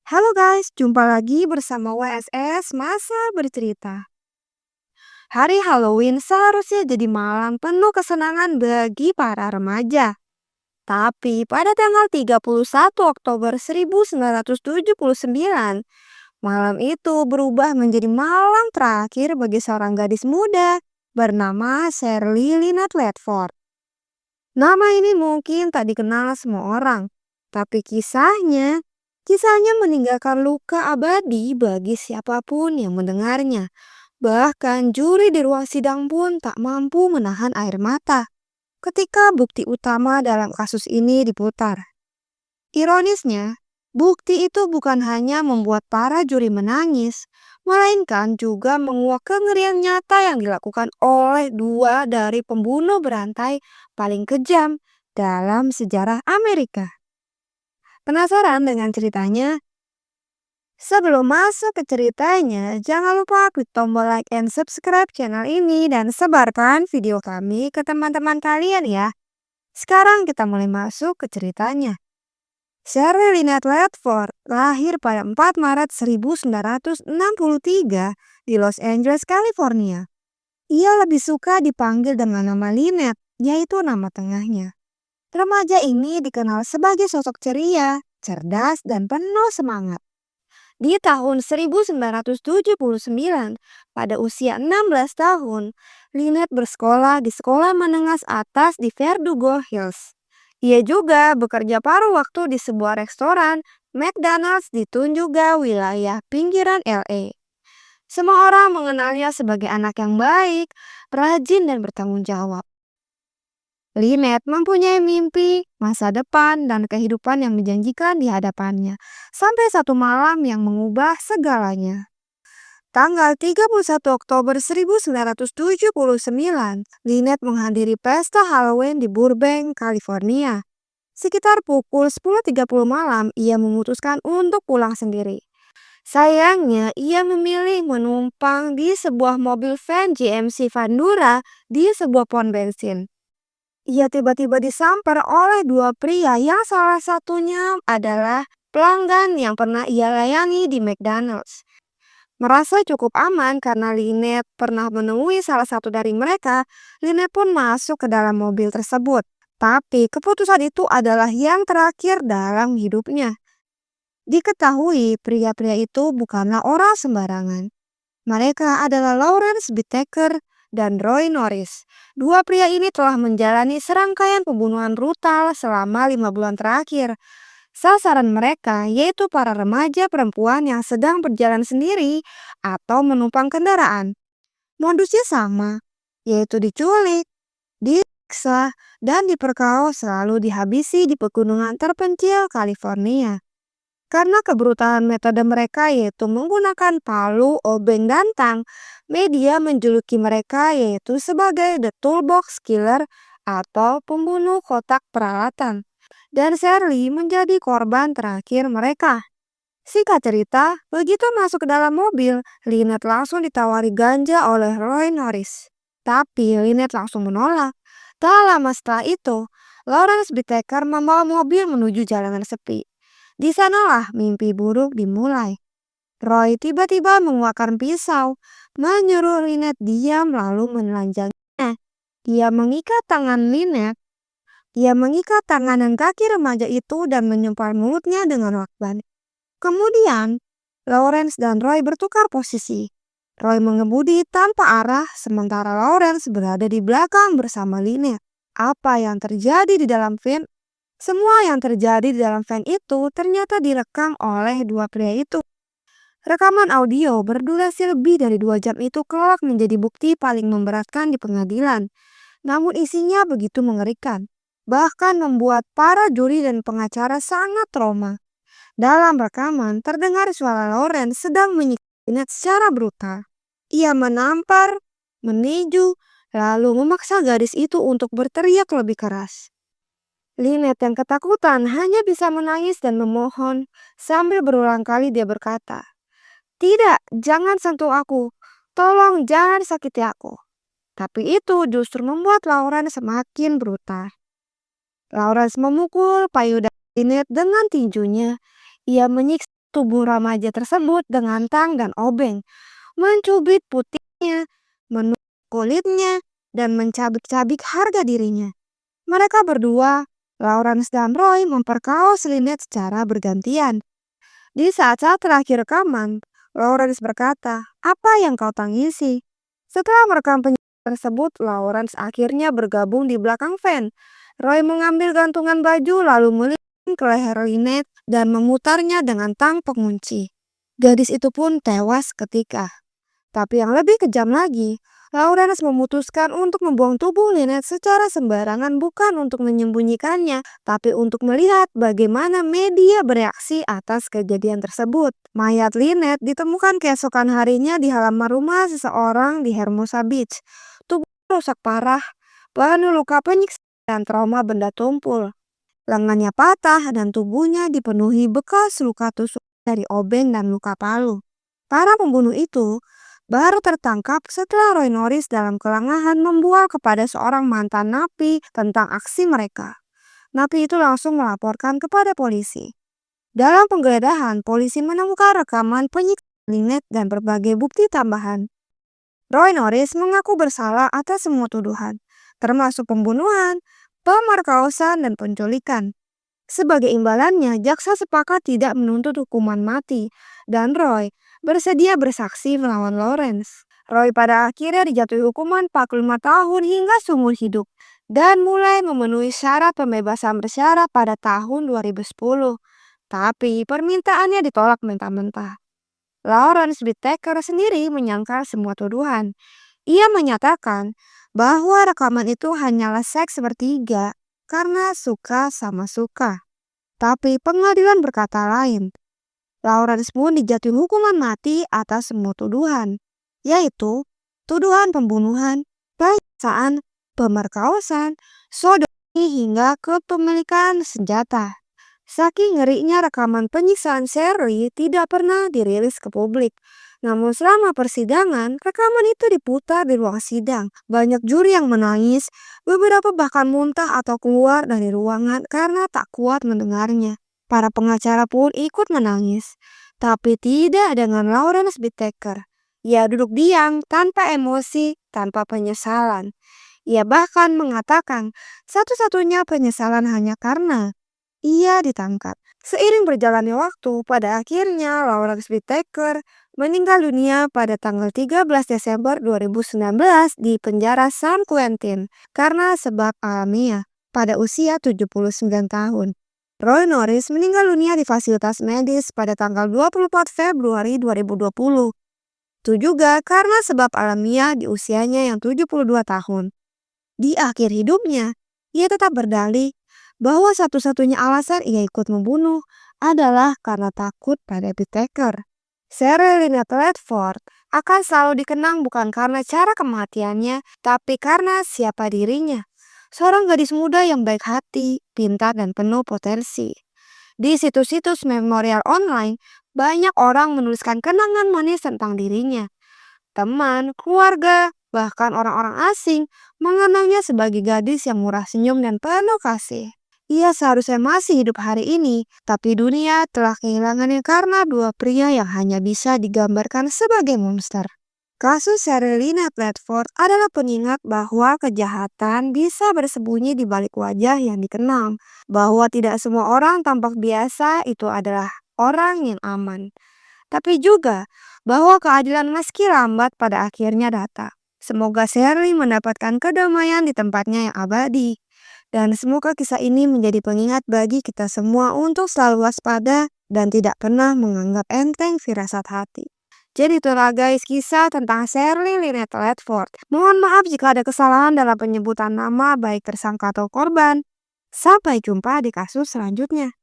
Halo guys, jumpa lagi bersama WSS Masa Bercerita. Hari Halloween seharusnya jadi malam penuh kesenangan bagi para remaja. Tapi pada tanggal 31 Oktober 1979, malam itu berubah menjadi malam terakhir bagi seorang gadis muda bernama Shirley Lynette Ledford. Nama ini mungkin tak dikenal semua orang, tapi kisahnya meninggalkan luka abadi bagi siapapun yang mendengarnya. Bahkan juri di ruang sidang pun tak mampu menahan air mata ketika bukti utama dalam kasus ini diputar. Ironisnya, bukti itu bukan hanya membuat para juri menangis, melainkan juga menguak kengerian nyata yang dilakukan oleh dua dari pembunuh berantai paling kejam dalam sejarah Amerika. Penasaran dengan ceritanya? Sebelum masuk ke ceritanya, jangan lupa klik tombol like and subscribe channel ini dan sebarkan video kami ke teman-teman kalian ya. Sekarang kita mulai masuk ke ceritanya. Shirley Lynette Ledford lahir pada 4 Maret 1963 di Los Angeles, California. Ia lebih suka dipanggil dengan nama Lynette, yaitu nama tengahnya. Remaja ini dikenal sebagai sosok ceria, cerdas, dan penuh semangat. Di tahun 1979, pada usia 16 tahun, Lynette bersekolah di sekolah menengah atas di Verdugo Hills. Ia juga bekerja paruh waktu di sebuah restoran McDonald's di Tunjunga, wilayah pinggiran LA. Semua orang mengenalnya sebagai anak yang baik, rajin, dan bertanggung jawab. Lynette mempunyai mimpi, masa depan, dan kehidupan yang menjanjikan di hadapannya, sampai satu malam yang mengubah segalanya. Tanggal 31 Oktober 1979, Lynette menghadiri pesta Halloween di Burbank, California. Sekitar pukul 10.30 malam, ia memutuskan untuk pulang sendiri. Sayangnya, ia memilih menumpang di sebuah mobil van GMC Vandura di sebuah pom bensin. Ia tiba-tiba disamper oleh dua pria yang salah satunya adalah pelanggan yang pernah ia layani di McDonald's. Merasa cukup aman karena Lynette pernah menemui salah satu dari mereka, Lynette pun masuk ke dalam mobil tersebut. Tapi keputusan itu adalah yang terakhir dalam hidupnya. Diketahui pria-pria itu bukanlah orang sembarangan. Mereka adalah Lawrence Whitaker dan Roy Norris. Dua pria ini telah menjalani serangkaian pembunuhan brutal selama 5 bulan terakhir. Sasaran mereka yaitu para remaja perempuan yang sedang berjalan sendiri atau menumpang kendaraan. Modusnya sama, yaitu diculik, disiksa, dan diperkosa selalu dihabisi di pegunungan terpencil California. Karena kebrutalan metode mereka yaitu menggunakan palu, obeng, dan tang, media menjuluki mereka yaitu sebagai The Toolbox Killer atau pembunuh kotak peralatan. Dan Shirley menjadi korban terakhir mereka. Singkat cerita, begitu masuk ke dalam mobil, Lynette langsung ditawari ganja oleh Roy Norris. Tapi Lynette langsung menolak. Tak lama setelah itu, Lawrence Whitaker membawa mobil menuju jalanan sepi. Di sanalah mimpi buruk dimulai. Roy tiba-tiba mengeluarkan pisau, menyuruh Lynette diam lalu menelanjanginya. Dia mengikat tangan Lynette. Dia mengikat tangan dan kaki remaja itu dan menyumpal mulutnya dengan lakban. Kemudian, Lawrence dan Roy bertukar posisi. Roy mengemudi tanpa arah, sementara Lawrence berada di belakang bersama Lynette. Apa yang terjadi di dalam van? Semua yang terjadi di dalam van itu ternyata direkam oleh dua pria itu. Rekaman audio berdurasi lebih dari 2 jam itu kelak menjadi bukti paling memberatkan di pengadilan. Namun isinya begitu mengerikan, bahkan membuat para juri dan pengacara sangat trauma. Dalam rekaman terdengar suara Lawrence sedang menyiksa secara brutal. Ia menampar, meninju, lalu memaksa gadis itu untuk berteriak lebih keras. Lynette yang ketakutan hanya bisa menangis dan memohon. Sambil berulang kali dia berkata, "Tidak, jangan sentuh aku. Tolong jangan sakiti aku." Tapi itu justru membuat Lawrence semakin brutal. Lawrence memukul payudara Lynette dengan tinjunya. Ia menyiksa tubuh remaja tersebut dengan tang dan obeng, mencubit putihnya, menusuk kulitnya, dan mencabik-cabik harga dirinya. Mereka berdua, Lawrence dan Roy, memperkaos Lynette secara bergantian. Di saat-saat terakhir rekaman, Lawrence berkata, "Apa yang kau tangisi?" Setelah merekam penyanyi tersebut, Lawrence akhirnya bergabung di belakang van. Roy mengambil gantungan baju lalu melingkar ke leher Lynette dan memutarnya dengan tang pengunci. Gadis itu pun tewas seketika. Tapi yang lebih kejam lagi, Lawrence memutuskan untuk membuang tubuh Lynette secara sembarangan, bukan untuk menyembunyikannya, tapi untuk melihat bagaimana media bereaksi atas kejadian tersebut. Mayat Lynette ditemukan keesokan harinya di halaman rumah seseorang di Hermosa Beach. Tubuh rusak parah, penuh luka penyiksaan dan trauma benda tumpul. Lengannya patah dan tubuhnya dipenuhi bekas luka tusuk dari obeng dan luka palu. Para pembunuh itu baru tertangkap setelah Roy Norris dalam kelengahan membual kepada seorang mantan napi tentang aksi mereka. Napi itu langsung melaporkan kepada polisi. Dalam penggeledahan, polisi menemukan rekaman penyiksaan Lynette dan berbagai bukti tambahan. Roy Norris mengaku bersalah atas semua tuduhan, termasuk pembunuhan, pemerkosaan, dan penculikan. Sebagai imbalannya, jaksa sepakat tidak menuntut hukuman mati, dan Roy bersedia bersaksi melawan Lawrence. Roy pada akhirnya dijatuhi hukuman 45 tahun hingga seumur hidup, dan mulai memenuhi syarat pembebasan bersyarat pada tahun 2010. Tapi permintaannya ditolak mentah-mentah. Lawrence Whittaker sendiri menyangkal semua tuduhan. Ia menyatakan bahwa rekaman itu hanyalah seks bertiga karena suka sama suka. Tapi pengadilan berkata lain. Lawrence pun dijatuhi hukuman mati atas semua tuduhan, yaitu tuduhan pembunuhan, penyiksaan, pemerkosaan, sodomi hingga kepemilikan senjata. Saking ngerinya rekaman penyiksaan Shirley tidak pernah dirilis ke publik. Namun selama persidangan, rekaman itu diputar di ruang sidang. Banyak juri yang menangis, beberapa bahkan muntah atau keluar dari ruangan karena tak kuat mendengarnya. Para pengacara pun ikut menangis, tapi tidak dengan Lawrence Whittaker. Ia duduk diam tanpa emosi, tanpa penyesalan. Ia bahkan mengatakan satu-satunya penyesalan hanya karena ia ditangkap. Seiring berjalannya waktu, pada akhirnya Lawrence Whittaker meninggal dunia pada tanggal 13 Desember 2019 di penjara San Quentin karena sebab alamiah pada usia 79 tahun. Roy Norris meninggal dunia di fasilitas medis pada tanggal 24 Februari 2020. Itu juga karena sebab alamiah di usianya yang 72 tahun. Di akhir hidupnya, ia tetap berdalih bahwa satu-satunya alasan ia ikut membunuh adalah karena takut pada Whittaker. Shirley Lynette Ledford akan selalu dikenang bukan karena cara kematiannya, tapi karena siapa dirinya. Seorang gadis muda yang baik hati, pintar, dan penuh potensi. Di situs-situs memorial online, banyak orang menuliskan kenangan manis tentang dirinya. Teman, keluarga, bahkan orang-orang asing mengenangnya sebagai gadis yang murah senyum dan penuh kasih. Ia seharusnya masih hidup hari ini, tapi dunia telah kehilangannya karena dua pria yang hanya bisa digambarkan sebagai monster. Kasus Shirley Lynette Ledford adalah pengingat bahwa kejahatan bisa bersembunyi di balik wajah yang dikenal, bahwa tidak semua orang tampak biasa itu adalah orang yang aman. Tapi juga bahwa keadilan meski lambat pada akhirnya datang. Semoga Shirley mendapatkan kedamaian di tempatnya yang abadi. Dan semoga kisah ini menjadi pengingat bagi kita semua untuk selalu waspada dan tidak pernah menganggap enteng firasat hati. Jadi itulah guys kisah tentang Shirley Lynette Ledford. Mohon maaf jika ada kesalahan dalam penyebutan nama baik tersangka atau korban. Sampai jumpa di kasus selanjutnya.